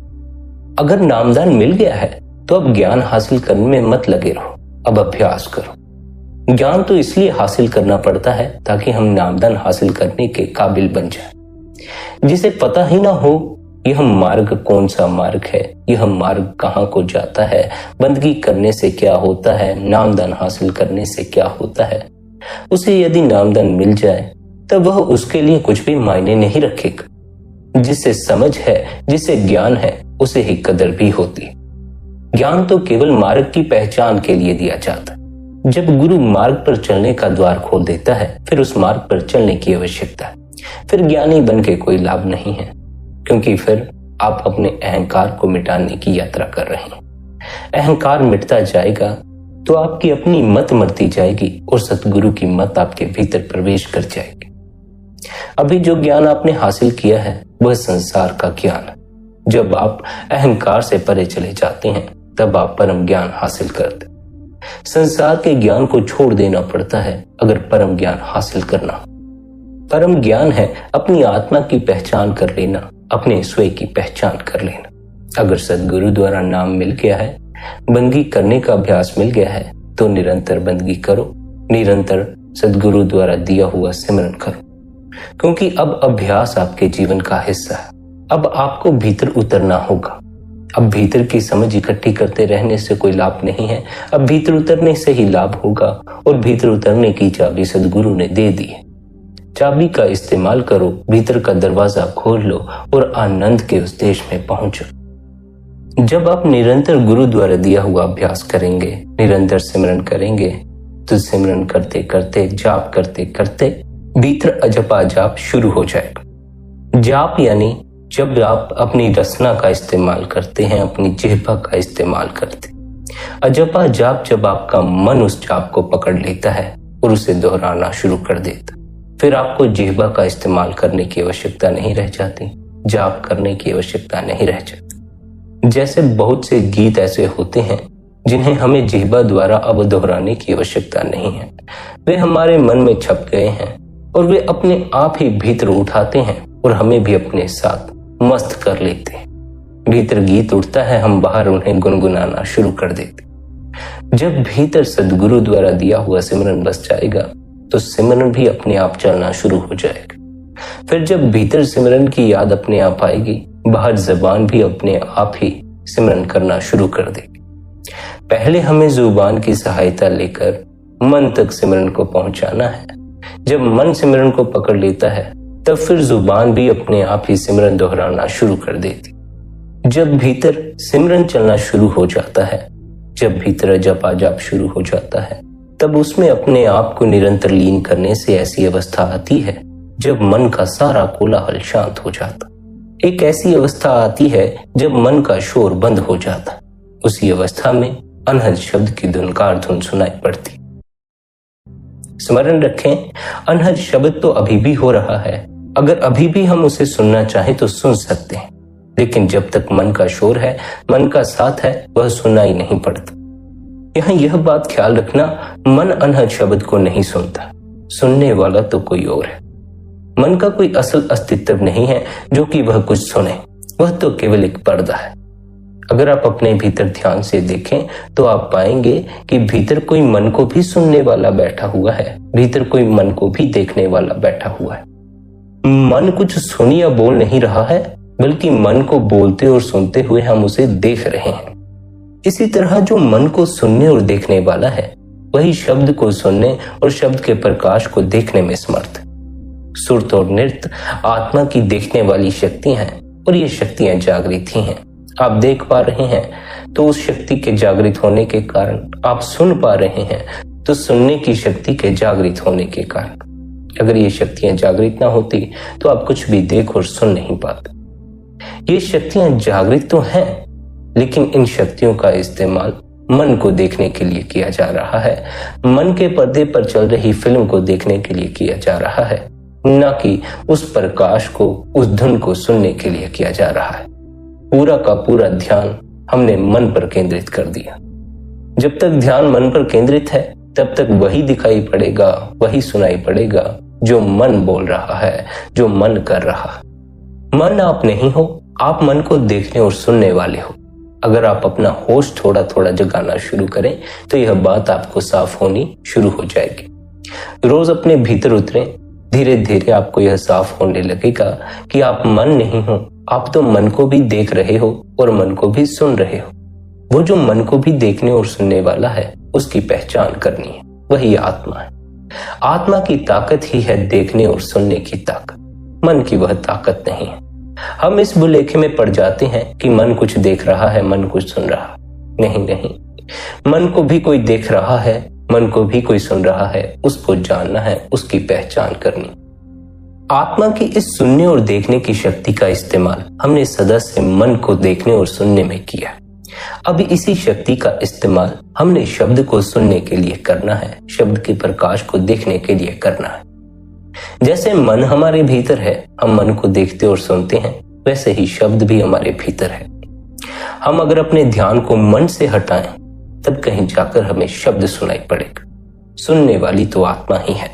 [SPEAKER 2] अगर नामदान मिल गया है, तो अब ज्ञान हासिल करने में मत लगे रहो, अब अभ्यास करो। ज्ञान तो इसलिए हासिल करना पड़ता है ताकि हम नामदान हासिल करने के काबिल बन जाए। जिसे पता ही ना हो यह मार्ग कौन सा मार्ग है, यह मार्ग कहाँ को जाता है, बंदगी करने से क्या होता है, नामदान हासिल करने से क्या होता है, उसे यदि नामदान मिल जाए तब वह उसके लिए कुछ भी मायने नहीं रखेगा। जिसे समझ है, जिसे ज्ञान है, उसे ही कदर भी होती है। ज्ञान तो केवल मार्ग की पहचान के लिए दिया जाता है। जब गुरु मार्ग पर चलने का द्वार खोल देता है, फिर उस मार्ग पर चलने की आवश्यकता है। फिर ज्ञानी बन के कोई लाभ नहीं है, क्योंकि फिर आप अपने अहंकार को मिटाने की यात्रा कर रहे हैं। अहंकार मिटता जाएगा तो आपकी अपनी मत मरती जाएगी और सतगुरु की मत आपके भीतर प्रवेश कर जाएगी। अभी जो ज्ञान आपने हासिल किया है वह संसार का ज्ञान है। जब आप अहंकार से परे चले जाते हैं, तब आप परम ज्ञान हासिल करते। संसार के ज्ञान को छोड़ देना पड़ता है अगर परम ज्ञान हासिल करना हो। परम ज्ञान है अपनी आत्मा की पहचान कर लेना, अपने स्वयं की पहचान कर लेना। अगर सद्गुरु द्वारा नाम मिल गया है, बंदगी करने का अभ्यास मिल गया है, तो निरंतर बंदगी करो, निरंतर सद्गुरु द्वारा दिया हुआ सिमरन करो, क्योंकि अब अभ्यास आपके जीवन का हिस्सा है। अब आपको भीतर उतरना होगा। अब भीतर की समझ इकट्ठी करते रहने से कोई लाभ नहीं है, अब भीतर उतरने से ही लाभ होगा, और भीतर उतरने की चाबी सद्गुरु ने दे दी है। चाबी का इस्तेमाल करो, भीतर का दरवाजा खोल लो और आनंद के उस देश में पहुंचो। जब आप निरंतर गुरु द्वारा दिया हुआ अभ्यास करेंगे, निरंतर सिमरन करेंगे, तो सिमरन करते करते, जाप करते करते भीतर अजपा जाप शुरू हो जाएगा। जाप यानी जब आप अपनी रसना का इस्तेमाल करते हैं, अपनी जिह्वा का इस्तेमाल करते। अजपा जाप जब आपका मन उस जाप को पकड़ लेता है और उसे दोहराना शुरू कर देता, फिर आपको जिह्वा का इस्तेमाल करने की आवश्यकता नहीं रह जाती, जाप करने की आवश्यकता नहीं रह जाती। जैसे बहुत से गीत ऐसे होते हैं जिन्हें हमें जिह्वा द्वारा अब दोहराने की आवश्यकता नहीं है, वे हमारे मन में छप गए हैं और वे अपने आप ही भीतर उठाते हैं और हमें भी अपने साथ मस्त कर लेते हैं। भीतर गीत उठता है, हम बाहर उन्हें गुनगुनाना शुरू कर देते। जब भीतर सद्गुरु द्वारा दिया हुआ सिमरन बस जाएगा, तो सिमरन भी अपने आप चलना शुरू हो जाएगा। फिर जब भीतर सिमरन की याद अपने आप आएगी, बाहर जबान भी अपने आप ही सिमरन करना शुरू कर देगी। पहले हमें जुबान की सहायता लेकर मन तक सिमरन को पहुंचाना है। जब मन सिमरन को पकड़ लेता है तब फिर जुबान भी अपने आप ही सिमरन दोहराना शुरू कर देती। जब भीतर सिमरन चलना शुरू हो जाता है, जब भीतर जपा जाप शुरू हो जाता है, तब उसमें अपने आप को निरंतर लीन करने से ऐसी अवस्था आती है जब मन का सारा कोलाहल शांत हो जाता। एक ऐसी अवस्था आती है जब मन का शोर बंद हो जाता। उसी अवस्था में अनहद शब्द की धुनकार धुन सुनाई पड़ती। स्मरण रखें, अनहद शब्द तो अभी भी हो रहा है। अगर अभी भी हम उसे सुनना चाहें तो सुन सकते हैं, लेकिन जब तक मन का शोर है, मन का साथ है, वह सुनाई नहीं पड़ता। यहाँ यह बात ख्याल रखना, मन अनहद शब्द को नहीं सुनता, सुनने वाला तो कोई और है। मन का कोई असल अस्तित्व नहीं है जो कि वह कुछ सुने, वह तो केवल एक पर्दा है। अगर आप अपने भीतर ध्यान से देखें तो आप पाएंगे कि भीतर कोई मन को भी सुनने वाला बैठा हुआ है, भीतर कोई मन को भी देखने वाला बैठा हुआ है। मन कुछ सुन या बोल नहीं रहा है, बल्कि मन को बोलते और सुनते हुए हम उसे देख रहे हैं। इसी तरह जो मन को सुनने और देखने वाला है, वही शब्द को सुनने और शब्द के प्रकाश को देखने में समर्थ है। सुरत और नृत्य आत्मा की देखने वाली शक्तियां हैं और ये शक्तियां जागृत ही हैं। आप देख पा रहे हैं तो उस शक्ति के जागृत होने के कारण, आप सुन पा रहे हैं तो सुनने की शक्ति के जागृत होने के कारण। अगर ये शक्तियां जागृत ना होती तो आप कुछ भी देख और सुन नहीं पाते। ये शक्तियां जागृत तो हैं, लेकिन इन शक्तियों का इस्तेमाल मन को देखने के लिए किया जा रहा है, मन के पर्दे पर चल रही फिल्म को देखने के लिए किया जा रहा है, न कि उस प्रकाश को, उस धुन को सुनने के लिए किया जा रहा है। पूरा का पूरा ध्यान हमने मन पर केंद्रित कर दिया। जब तक ध्यान मन पर केंद्रित है तब तक वही दिखाई पड़ेगा, वही सुनाई पड़ेगा जो मन बोल रहा है, जो मन कर रहा है। मन आप नहीं हो, आप मन को देखने और सुनने वाले हो। अगर आप अपना होश थोड़ा थोड़ा जगाना शुरू करें तो यह बात आपको साफ होनी शुरू हो जाएगी। रोज अपने भीतर उतरें, धीरे धीरे आपको यह साफ होने लगेगा कि आप मन नहीं हो, आप तो मन को भी देख रहे हो और मन को भी सुन रहे हो। वो जो मन को भी देखने और सुनने वाला है, उसकी पहचान करनी है, वही आत्मा है। आत्मा की ताकत ही है देखने और सुनने की ताकत, मन की वह ताकत नहीं है। हम इस भुलेखे में पड़ जाते हैं कि मन कुछ देख रहा है, मन कुछ सुन रहा है। नहीं, मन को भी कोई देख रहा है, मन को भी कोई सुन रहा है, उसको जानना है, उसकी पहचान करनी। आत्मा की इस सुनने और देखने की शक्ति का इस्तेमाल हमने सदा से मन को देखने और सुनने में किया। अब इसी शक्ति का इस्तेमाल हमने शब्द को सुनने के लिए करना है, शब्द के प्रकाश को देखने के लिए करना है। जैसे मन हमारे भीतर है, हम मन को देखते और सुनते हैं, वैसे ही शब्द भी हमारे भीतर है। हम अगर अपने ध्यान को मन से हटाएं तब कहीं जाकर हमें शब्द सुनाई पड़ेगा। सुनने वाली तो आत्मा ही है।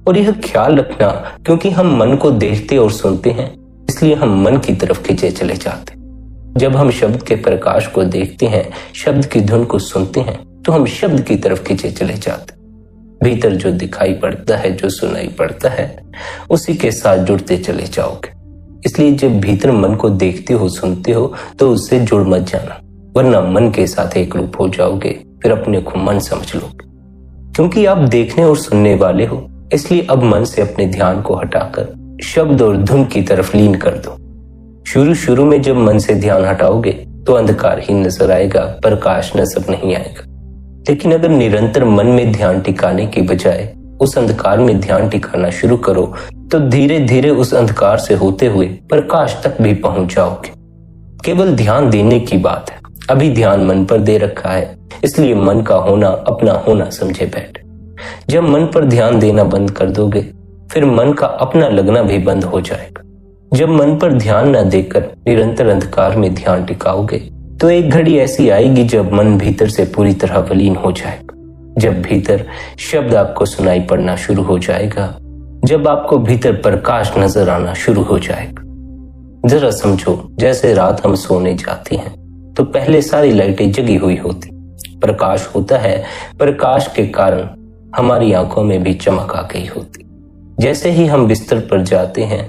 [SPEAKER 2] और यह ख्याल रखना, क्योंकि हम मन को देखते और सुनते हैं, इसलिए हम मन की तरफ खींचे चले जाते। जब हम शब्द के प्रकाश को देखते हैं, शब्द की धुन को सुनते हैं, तो हम शब्द की तरफ खींचे चले जाते। भीतर जो दिखाई पड़ता है, जो सुनाई पड़ता है, उसी के साथ जुड़ते चले जाओगे। इसलिए जब भीतर मन को देखते हो, सुनते हो, तो उससे जुड़ मत जाना, वरना मन के साथ एक रूप हो जाओगे, फिर अपने को मन समझ लोगे। क्योंकि आप देखने और सुनने वाले हो, इसलिए अब मन से अपने ध्यान को हटाकर शब्द और धुन की तरफ लीन कर दो। शुरू में जब मन से ध्यान हटाओगे तो अंधकार ही नजर आएगा, प्रकाश नजर नहीं आएगा। लेकिन अगर निरंतर मन में ध्यान टिकाने की बजाय उस अंधकार में ध्यान टिकाना शुरू करो तो धीरे धीरे उस अंधकार से होते हुए प्रकाश तक भी पहुंच जाओगे। केवल ध्यान देने की बात है। अभी ध्यान मन पर दे रखा है, इसलिए मन का होना अपना होना समझे बैठे। जब मन पर ध्यान देना बंद कर दोगे, फिर मन का अपना लगना भी बंद हो जाएगा। जब मन पर ध्यान न देकर निरंतर अंधकार में ध्यान टिकाओगे तो एक घड़ी ऐसी आएगी जब मन भीतर से पूरी तरह विलीन हो जाएगा। जब भीतर शब्द आपको सुनाई पड़ना शुरू हो जाएगा, जब आपको भीतर प्रकाश नजर आना शुरू हो जाएगा। जरा समझो, जैसे रात हम सोने जाते हैं तो पहले सारी लाइटें जगी हुई होती, प्रकाश होता है, प्रकाश के कारण हमारी आंखों में भी चमक आ गई होती। जैसे ही हम बिस्तर पर जाते हैं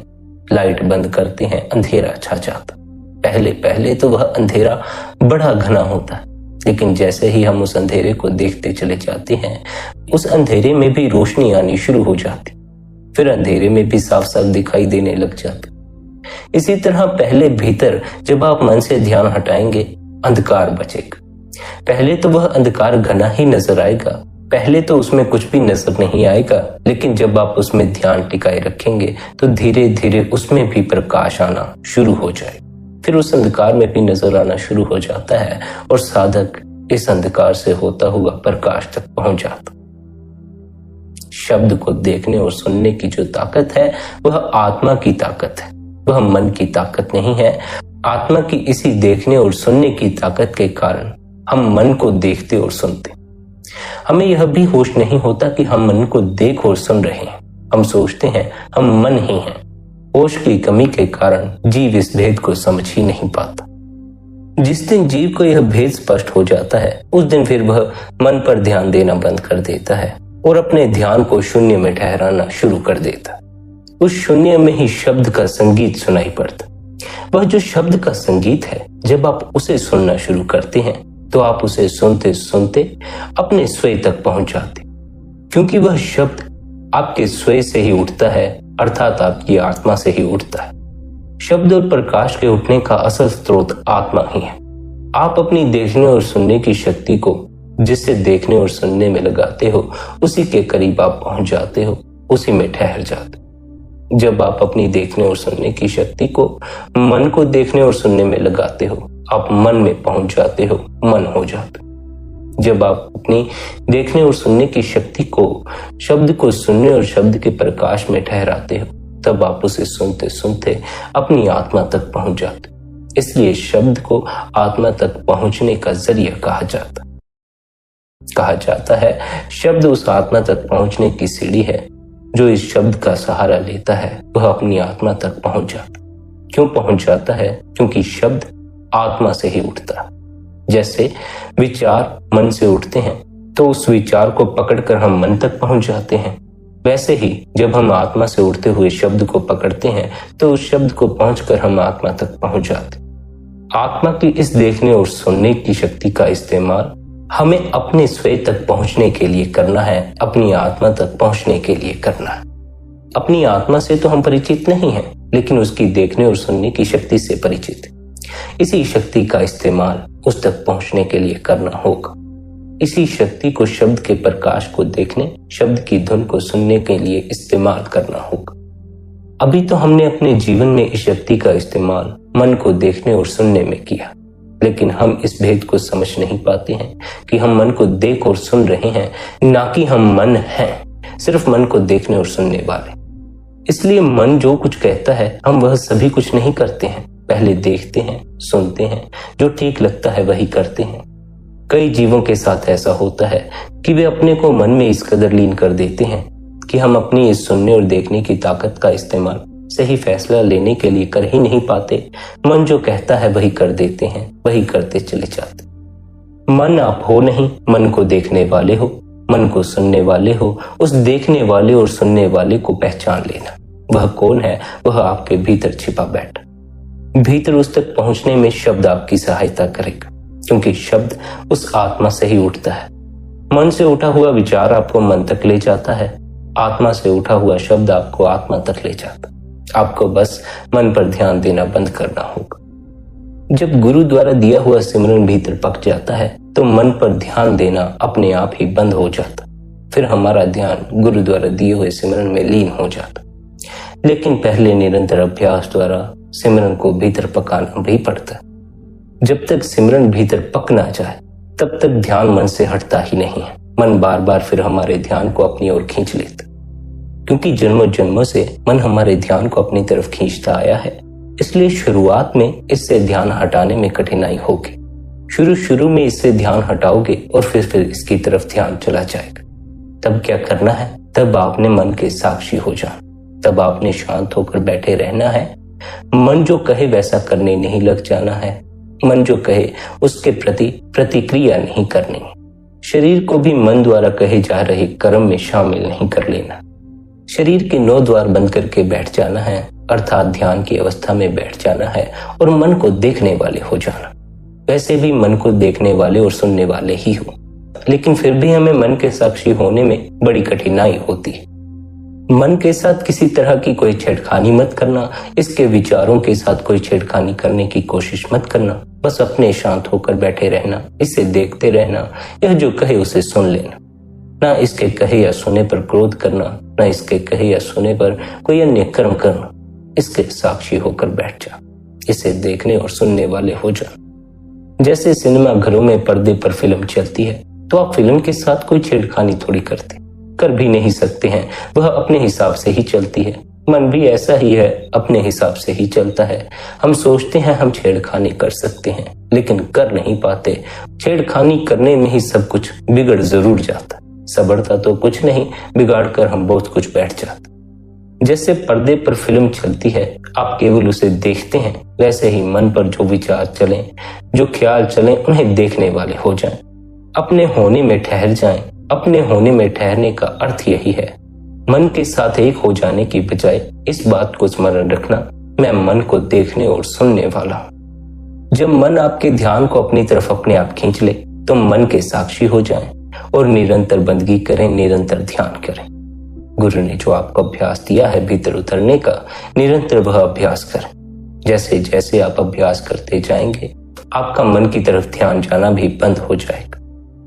[SPEAKER 2] लाइट बंद करते हैं, अंधेरा छा जाता। पहले पहले तो वह अंधेरा बड़ा घना होता है, लेकिन जैसे ही हम उस अंधेरे को देखते चले जाते हैं, उस अंधेरे में भी रोशनी आनी शुरू हो जाती, फिर अंधेरे में भी साफ साफ दिखाई देने लग जाता। इसी तरह पहले भीतर जब आप मन से ध्यान हटाएंगे, अंधकार बचेगा। पहले तो वह अंधकार घना ही नजर आएगा, पहले तो उसमें कुछ भी नजर नहीं आएगा, लेकिन जब आप उसमें ध्यान टिकाए रखेंगे तो धीरे धीरे उसमें भी प्रकाश आना शुरू हो जाए, फिर उस अंधकार में भी नजर आना शुरू हो जाता है और साधक इस अंधकार से होता हुआ प्रकाश तक पहुंच जाता। शब्द को देखने और सुनने की जो ताकत है वह आत्मा की ताकत है, वह मन की ताकत नहीं है। आत्मा की इसी देखने और सुनने की ताकत के कारण हम मन को देखते और सुनते। हमें यह भी होश नहीं होता कि हम मन को देख और सुन रहे हैं, हम सोचते हैं हम मन ही हैं। होश की कमी के कारण जीव इस भेद को समझ ही नहीं पाता। जिस दिन जीव को यह भेद स्पष्ट हो जाता है, उस दिन फिर वह मन पर ध्यान देना बंद कर देता है और अपने ध्यान को शून्य में ठहराना शुरू कर देता है। उस शून्य में ही शब्द का संगीत सुनाई पड़ता। वह जो शब्द का संगीत है, जब आप उसे सुनना शुरू करते हैं तो आप उसे सुनते सुनते अपने स्वयं तक पहुंच जाते, क्योंकि वह शब्द आपके स्वयं से ही उठता है, अर्थात आपकी आत्मा से ही उठता है। शब्द और प्रकाश के उठने का असल स्रोत आत्मा ही है। आप अपनी देखने और सुनने की शक्ति को जिससे देखने और सुनने में लगाते हो, उसी के करीब आप पहुंच जाते हो, उसी में ठहर जाते हो। जब आप अपनी देखने और सुनने की शक्ति को मन को देखने और सुनने में लगाते हो, आप मन में पहुंच जाते हो, मन हो जाते हो। जब आप अपनी देखने और सुनने की शक्ति को शब्द को सुनने और शब्द के प्रकाश में ठहराते हो, तब आप उसे सुनते सुनते अपनी आत्मा तक पहुंच जाते हो। इसलिए शब्द को आत्मा तक पहुंचने का जरिया कहा जाता है। शब्द उस आत्मा तक पहुंचने की सीढ़ी है। जो इस शब्द का सहारा लेता है वह अपनी आत्मा तक पहुंच जाता। क्यों पहुंच जाता है? क्योंकि शब्द आत्मा से ही उठता है। जैसे विचार मन से उठते हैं तो उस विचार को पकड़कर हम मन तक पहुंच जाते हैं, वैसे ही जब हम आत्मा से उठते हुए शब्द को पकड़ते हैं तो उस शब्द को पहुंचकर हम आत्मा तक पहुंच जाते। आत्मा की इस देखने और सुनने की शक्ति का इस्तेमाल हमें अपने स्वयं तक पहुंचने के लिए करना है, अपनी आत्मा तक पहुंचने के लिए करना है। अपनी आत्मा से तो हम परिचित नहीं हैं, लेकिन उसकी देखने और सुनने की शक्ति से परिचित हैं। इसी शक्ति का इस्तेमाल उस तक पहुंचने के लिए करना होगा। इसी शक्ति को शब्द के प्रकाश को देखने, शब्द की धुन को सुनने के लिए इस्तेमाल करना होगा। अभी तो हमने अपने जीवन में इस शक्ति का इस्तेमाल मन को देखने और सुनने में किया, लेकिन हम इस भेद को समझ नहीं पाते हैं कि हम मन को देख और सुन रहे हैं, ना कि हम मन हैं, सिर्फ मन को देखने और सुनने वाले। इसलिए मन जो कुछ कहता है हम वह सभी कुछ नहीं करते हैं, पहले देखते हैं, सुनते हैं, जो ठीक लगता है वही करते हैं। कई जीवों के साथ ऐसा होता है कि वे अपने को मन में इस कदर लीन कर देते हैं कि हम अपनी इस सुनने और देखने की ताकत का इस्तेमाल सही फैसला लेने के लिए कर ही नहीं पाते। मन जो कहता है वही कर देते हैं, वही करते चले जाते। मन आप हो नहीं, मन को देखने वाले हो, मन को सुनने वाले हो। उस देखने वाले और सुनने वाले को पहचान लेना। वह कौन है? वह आपके भीतर छिपा बैठा। भीतर उस तक पहुंचने में शब्द आपकी सहायता करेगा, क्योंकि शब्द उस आत्मा से ही उठता है। मन से उठा हुआ विचार आपको मन तक ले जाता है, आत्मा से उठा हुआ शब्द आपको आत्मा तक ले जाता। आपको बस मन पर ध्यान देना बंद करना होगा। जब गुरु द्वारा दिया हुआ सिमरन भीतर पक जाता है तो मन पर ध्यान देना अपने आप ही बंद हो जाता। फिर हमारा ध्यान गुरु द्वारा दिए हुए सिमरन में लीन हो जाता। लेकिन पहले निरंतर अभ्यास द्वारा सिमरन को भीतर पकाना भी पड़ता। जब तक सिमरन भीतर पक ना जाए तब तक ध्यान मन से हटता ही नहीं है। मन बार बार फिर हमारे ध्यान को अपनी ओर खींच लेता, क्योंकि जन्मों जन्मों से मन हमारे ध्यान को अपनी तरफ खींचता आया है। इसलिए शुरुआत में इससे ध्यान हटाने में कठिनाई होगी। शुरू में इससे ध्यान हटाओगे और फिर इसकी तरफ ध्यान चला जाएगा। तब क्या करना है? तब आपने मन के साक्षी हो जाना। तब आपने शांत होकर बैठे रहना है। मन जो कहे वैसा करने नहीं लग जाना है। मन जो कहे उसके प्रति प्रतिक्रिया नहीं करनी। शरीर को भी मन द्वारा कहे जा रहे कर्म में शामिल नहीं कर लेना। शरीर के 9 द्वार बंद करके बैठ जाना है अर्थात ध्यान की अवस्था में बैठ जाना है और मन को देखने वाले हो जाना। वैसे भी मन को देखने वाले और सुनने वाले ही हो, लेकिन फिर भी हमें मन के साक्षी होने में बड़ी कठिनाई होती है। मन के साथ किसी तरह की कोई छेड़खानी मत करना, इसके विचारों के साथ कोई छेड़खानी करने की कोशिश मत करना। बस अपने शांत होकर बैठे रहना, इसे देखते रहना, यह जो कहे उसे सुन लेना। ना इसके कहे या सुने पर क्रोध करना, ना इसके कहे या सुने पर कोई अन्य कर्म करना। इसके साक्षी होकर बैठ जा, इसे देखने और सुनने वाले हो जा। जैसे सिनेमा घरों में पर्दे पर फिल्म चलती है तो आप फिल्म के साथ कोई छेड़खानी थोड़ी करते, कर भी नहीं सकते हैं। वह अपने हिसाब से ही चलती है। मन भी ऐसा ही है, अपने हिसाब से ही चलता है। हम सोचते हैं हम छेड़खानी कर सकते हैं, लेकिन कर नहीं पाते। छेड़खानी करने में ही सब कुछ बिगड़ जरूर जाता। सबरता तो कुछ नहीं, बिगाड़ कर हम बहुत कुछ बैठ जाते। जैसे पर्दे पर फिल्म चलती है, आप केवल उसे देखते हैं, वैसे ही मन पर जो विचार चलें, जो ख्याल चलें, उन्हें देखने वाले हो जाएं। अपने होने में ठहर जाएं। अपने होने में ठहरने का अर्थ यही है, मन के साथ एक हो जाने की बजाय इस बात को स्मरण रखना, मैं मन को देखने और सुनने वाला हूं। जब मन आपके ध्यान को अपनी तरफ अपने आप खींच ले तो मन के साक्षी हो जाएं और निरंतर बंदगी करें, निरंतर ध्यान करें। गुरु ने जो आपको अभ्यास दिया है भीतर उतरने का, निरंतर वह अभ्यास करें। जैसे जैसे आप अभ्यास करते जाएंगे, आपका मन की तरफ ध्यान जाना भी बंद हो जाएगा।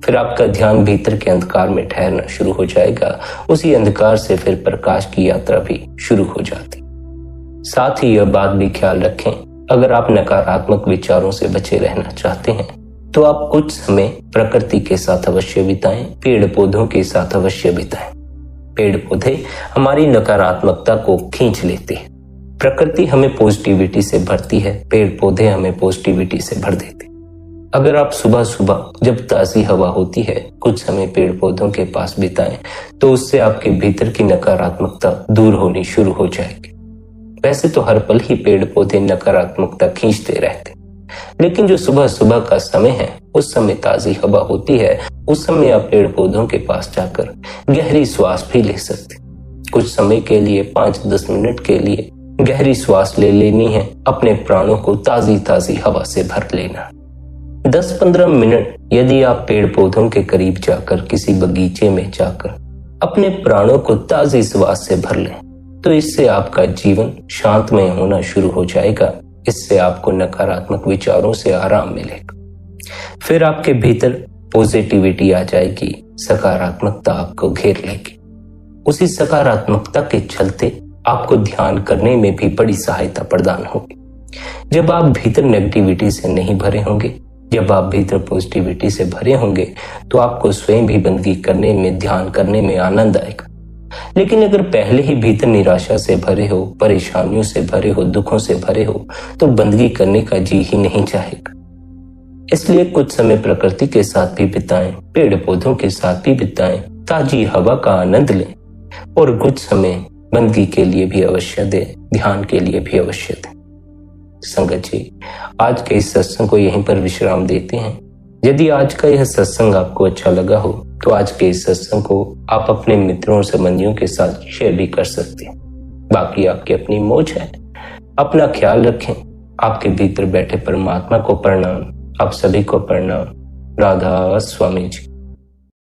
[SPEAKER 2] फिर आपका ध्यान भीतर के अंधकार में ठहरना शुरू हो जाएगा। उसी अंधकार से फिर प्रकाश की यात्रा भी शुरू हो जाती। साथ ही यह बात भी ख्याल रखें, अगर आप नकारात्मक विचारों से बचे रहना चाहते हैं तो आप कुछ समय प्रकृति के साथ अवश्य बिताएं, पेड़ पौधों के साथ अवश्य बिताएं। पेड़ पौधे हमारी नकारात्मकता को खींच लेते हैं। प्रकृति हमें पॉजिटिविटी से भरती है, पेड़ पौधे हमें पॉजिटिविटी से भर देते हैं। अगर आप सुबह सुबह जब ताजी हवा होती है कुछ समय पेड़ पौधों के पास बिताएं तो उससे आपके भीतर की नकारात्मकता दूर होनी शुरू हो जाएगी। वैसे तो हर पल ही पेड़ पौधे नकारात्मकता खींचते रहते, लेकिन जो सुबह सुबह का समय है, उस समय ताजी हवा होती है, उस समय आप पेड़ पौधों के पास जाकर गहरी श्वास भी ले सकते। कुछ समय के लिए 5-10 मिनट के लिए गहरी श्वास ले लेनी है, अपने प्राणों को ताजी ताजी हवा से भर लेना। 10-15 मिनट यदि आप पेड़ पौधों के करीब जाकर किसी बगीचे में जाकर अपने प्राणों को ताजी श्वास से भर लें तो इससे आपका जीवन शांतमय होना शुरू हो जाएगा। इससे आपको नकारात्मक विचारों से आराम मिलेगा। फिर आपके भीतर पॉजिटिविटी आ जाएगी, सकारात्मकता आपको घेर लेगी। उसी सकारात्मकता के चलते आपको ध्यान करने में भी बड़ी सहायता प्रदान होगी। जब आप भीतर नेगेटिविटी से नहीं भरे होंगे, जब आप भीतर पॉजिटिविटी से भरे होंगे तो आपको स्वयं भी बंदगी करने में, ध्यान करने में आनंद आएगा। लेकिन अगर पहले ही भीतर निराशा से भरे हो, परेशानियों से भरे हो, दुखों से भरे हो तो बंदगी करने का जी ही नहीं चाहेगा। इसलिए कुछ समय प्रकृति के साथ भी बिताएं, पेड़ पौधों के साथ भी बिताएं, ताजी हवा का आनंद लें और कुछ समय बंदगी के लिए भी अवश्य दें, ध्यान के लिए भी अवश्य दें। संगत जी, आज के इस सत्संग को यहीं पर विश्राम देते हैं। यदि आज का यह सत्संग आपको अच्छा लगा हो तो आज के इस सत्संग को आप अपने मित्रों और संबंधियों के साथ शेयर भी कर सकते हैं। बाकी आपकी अपनी मौज है। अपना ख्याल रखें। आपके भीतर बैठे परमात्मा को प्रणाम। आप सभी को प्रणाम। राधा स्वामी जी।